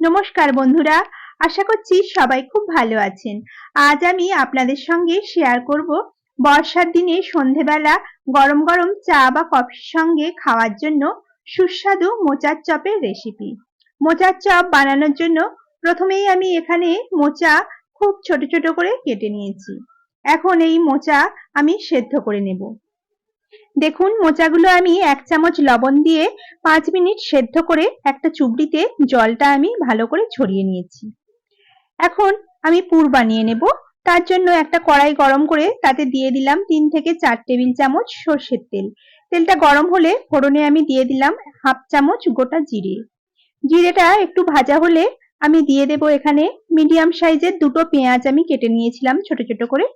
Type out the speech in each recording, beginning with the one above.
নমস্কার বন্ধুরা, আশা করছি সবাই খুব ভালো আছেন। আজ আমি আপনাদের সঙ্গে শেয়ার করব বর্ষার দিনে সন্ধেবেলা গরম গরম চা বা কফির সঙ্গে খাওয়ার জন্য সুস্বাদু মোচার চপের রেসিপি। মোচার চপ বানানোর জন্য প্রথমেই আমি এখানে মোচা খুব ছোট ছোট করে কেটে নিয়েছি। এখন এই মোচা আমি সেদ্ধ করে নেব। দেখুন, মোচাগুলো আমি 1 চামচ লবণ দিয়ে 5 মিনিট সেদ্ধ করে একটা চুবড়িতে জলটা আমি ভালো করে ছড়িয়ে নিয়েছি। এখন আমি পুর বানিয়ে নেব। তার জন্য একটা কড়াই গরম করে তাতে দিয়ে দিলাম 3 থেকে 4 টেবিল চামচ সর্ষের তেল। তেলটা গরম হলে ফোড়নে আমি দিয়ে দিলাম 1/2 চামচ গোটা জিরে। জিরেটা একটু ভাজা হলে আমি দিয়ে দেব এখানে মিডিয়াম সাইজের দুটো পেঁয়াজ আমি কেটে নিয়েছিলাম ছোট ছোট করে,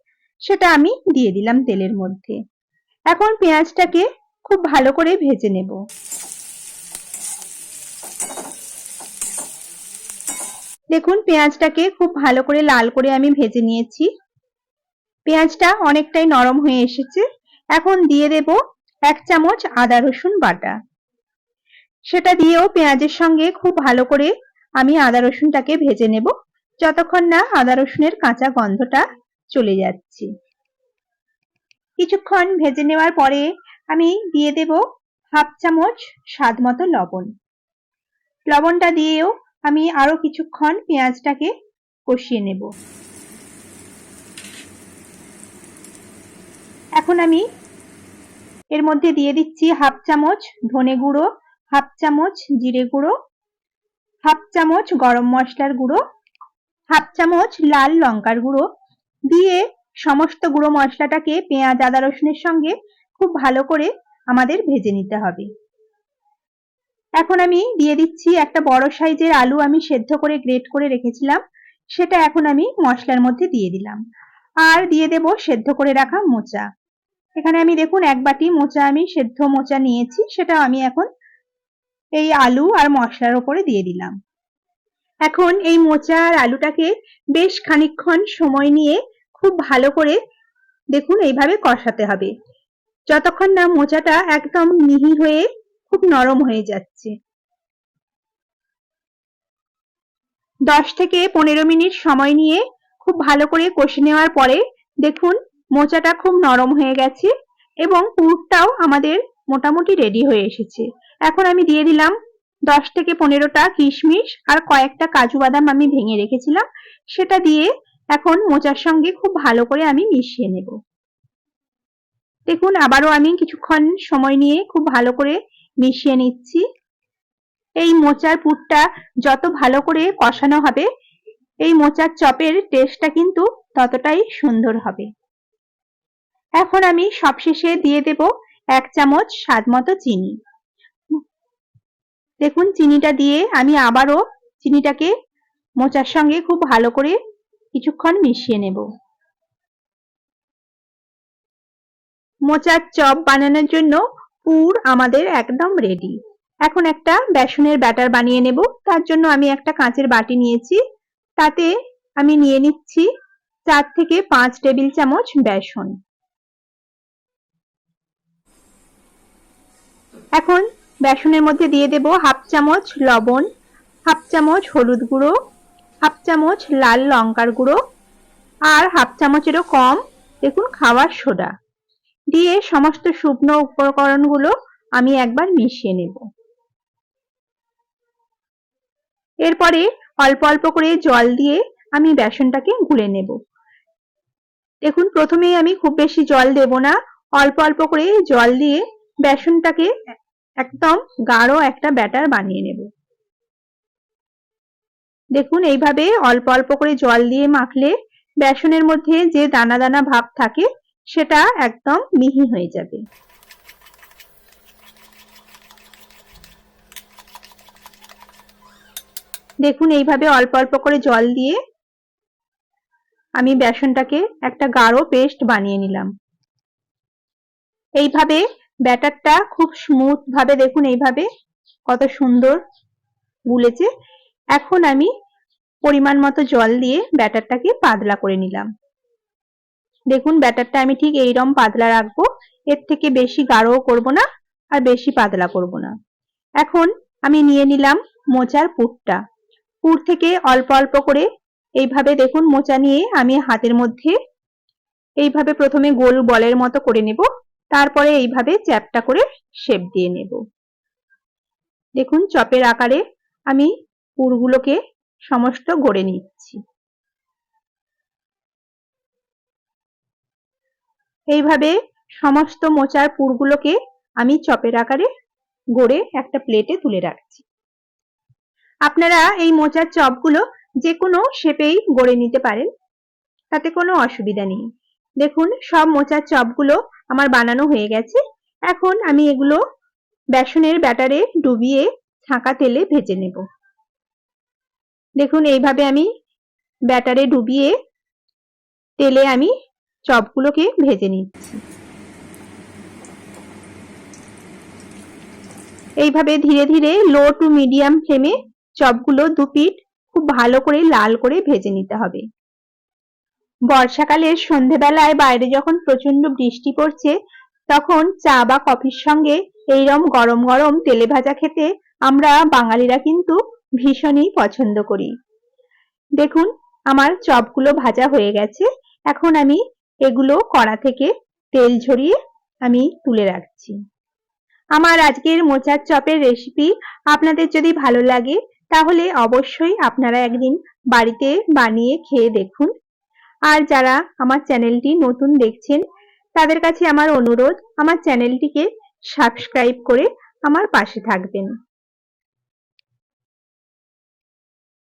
সেটা আমি দিয়ে দিলাম তেলের মধ্যে। এখন পেঁয়াজটাকে খুব ভালো করে ভেজে নেব। দেখুন, পেঁয়াজটাকে খুব ভালো করে লাল করে আমি ভেজে নিয়েছি। পেঁয়াজটা অনেকটাই নরম হয়ে এসেছে। এখন দিয়ে দেব 1 চামচ আদা রসুন বাটা। সেটা দিয়েও পেঁয়াজের সঙ্গে খুব ভালো করে আমি আদা রসুনটাকে ভেজে নেব, যতক্ষণ না আদা রসুনের কাঁচা গন্ধটা চলে যাচ্ছে। কিছুক্ষণ ভেজে নেওয়ার পরে আমি দিয়ে দেব 1/2 চামচ স্বাদ মতো লবণ। লবণটা দিয়েও আমি আরো কিছুক্ষণ পেঁয়াজটাকে কষিয়ে নেব। এখন আমি এর মধ্যে দিয়ে দিচ্ছি 1/2 চামচ ধনে গুঁড়ো, 1/2 চামচ জিরে গুঁড়ো, 1/2 চামচ গরম মশলার গুঁড়ো, 1/2 চামচ লাল লঙ্কার গুঁড়ো দিয়ে সমস্ত গুঁড়ো মশলাটাকে পেঁয়াজ আদা রসুনের সঙ্গে খুব ভালো করে আমাদের ভেজে নিতে হবে। এখন আমি দিয়ে দিচ্ছি একটা বড় সাইজের আলু আমি সেদ্ধ করে গ্রেট করে রেখেছিলাম, সেটা এখন আমি মশলার মধ্যে দিয়ে দিলাম। আর দিয়ে দেব সেদ্ধ করে রাখা মোচা। এখানে আমি দেখুন 1 বাটি মোচা আমি সেদ্ধ মোচা নিয়েছি, সেটা আমি এখন এই আলু আর মশলার উপরে দিয়ে দিলাম। এখন এই মোচা আর আলুটাকে বেশ খানিকক্ষণ সময় নিয়ে খুব ভালো করে দেখুন এইভাবে কষাতে হবে, যতক্ষণ না মোচাটা একদম মিহি হয়ে খুব নরম হয়ে যাচ্ছে। 10 থেকে 15 মিনিট সময় নিয়ে খুব ভালো করে কষে নেওয়ার পরে দেখুন মোচাটা খুব নরম হয়ে গেছে এবং পুরটাও আমাদের মোটামুটি রেডি হয়ে এসেছে। এখন আমি দিয়ে দিলাম 10 থেকে 15টা কিশমিশ আর কয়েকটা কাজু বাদাম আমি ভেঙে রেখেছিলাম, সেটা দিয়ে এখন মোচার সঙ্গে খুব ভালো করে আমি মিশিয়ে নেব। দেখুন, আবারও আমি কিছুক্ষণ সময় নিয়ে খুব ভালো করে মিশিয়ে নিচ্ছি। এই মোচার পুরটা যত ভালো করে কষানো হবে এই মোচার চপের টেস্টটা কিন্তু ততটাই সুন্দর হবে। এখন আমি সবশেষে দিয়ে দেব 1 চামচ স্বাদ মতো চিনি। দেখুন, চিনিটা দিয়ে আমি আবারও চিনিটাকে মোচার সঙ্গে খুব ভালো করে কিছুক্ষণ মিশিয়ে নেব। মোচার চপ বানানোর জন্য পুর আমাদের একদম রেডি। এখন একটা বেসনের ব্যাটার বানিয়ে নেব। তার জন্য আমি একটা কাঁচের বাটি নিয়েছি, তাতে আমি নিয়ে নিচ্ছি 4 থেকে 5 টেবিল চামচ বেসন। এখন বেসনের মধ্যে দিয়ে দেব 1/2 চামচ লবণ, 1/2 চামচ হলুদ গুঁড়ো, 1/2 চামচ লাল লঙ্কার গুঁড়ো আর 1/2 চামচেরও কম দেখুন খাবার সোডা দিয়ে সমস্ত শুকনো উপকরণগুলো আমি একবার মিশিয়ে নেব। এরপরে অল্প অল্প করে জল দিয়ে আমি বেসনটাকে গুলে নেব। দেখুন, প্রথমেই আমি খুব বেশি জল দেব না, অল্প অল্প করে জল দিয়ে বেসনটাকে একদম গাঢ় একটা ব্যাটার বানিয়ে নেব। দেখুন, এইভাবে অল্প অল্প করে জল দিয়ে মাখলে বেসনের মধ্যে যে দানা দানা ভাব থাকে সেটা একদম মিহি হয়ে যাবে। দেখুন, এইভাবে অল্প অল্প করে জল দিয়ে আমি বেসনটাকে একটা গাঢ় পেস্ট বানিয়ে নিলাম। এইভাবে ব্যাটারটা খুব স্মুথ ভাবে দেখুন এইভাবে কত সুন্দর গুলেছে। এখন আমি পরিমাণ মতো জল দিয়ে ব্যাটারটাকে পাতলা করে নিলাম। দেখুন, ব্যাটারটা আমি ঠিক এইরকম পাতলা রাখবো, এর থেকে বেশি গাঢ়ও করব না আর বেশি পাতলা করব না। এখন আমি নিয়ে নিলাম মোচার পুরটা। পুর থেকে অল্প অল্প করে এইভাবে দেখুন মোচা নিয়ে আমি হাতের মধ্যে এইভাবে প্রথমে গোল বলের মতো করে নেব, তারপরে এইভাবে চ্যাপ্টা করে শেপ দিয়ে নেব। দেখুন চপের আকারে আমি পুরগুলোকে সমস্ত গড়ে নিচ্ছি। এইভাবে সমস্ত মোচার পুরগুলোকে আমি চপের আকারে গড়ে একটা প্লেটে তুলে রাখছি। আপনারা এই মোচার চপগুলো যে কোনো শেপেই গড়ে নিতে পারেন, তাতে কোনো অসুবিধা নেই। দেখুন সব মোচার চপগুলো আমার বানানো হয়ে গেছে। এখন আমি এগুলো বেসনের ব্যাটারে ডুবিয়ে ছাঁকা তেলে ভেজে নেব। দেখুন এইভাবে আমি ব্যাটারে ডুবিয়ে তেলে আমি চপগুলোকে ভেজে নিচ্ছি। এইভাবে ধীরে ধীরে লো টু মিডিয়াম ফ্লেমে চপগুলো দু পিঠ খুব ভালো করে লাল করে ভেজে নিতে হবে। বর্ষাকালের সন্ধেবেলায় বাইরে যখন প্রচন্ড বৃষ্টি পড়ছে, তখন চা বা কফির সঙ্গে এইরকম গরম গরম তেলে ভাজা খেতে আমরা বাঙালিরা কিন্তু ভীষণই পছন্দ করি। দেখুন আমার চপগুলো ভাজা হয়ে গেছে। এখন আমি এগুলো কড়া থেকে তেল ঝরিয়ে আমি তুলে রাখছি। আমার আজকের মোচার চপের রেসিপি আপনাদের যদি ভালো লাগে, তাহলে অবশ্যই আপনারা একদিন বাড়িতে বানিয়ে খেয়ে দেখুন। আর যারা আমার চ্যানেলটি নতুন দেখছেন, তাদের কাছে আমার অনুরোধ, আমার চ্যানেলটিকে সাবস্ক্রাইব করে আমার পাশে থাকবেন।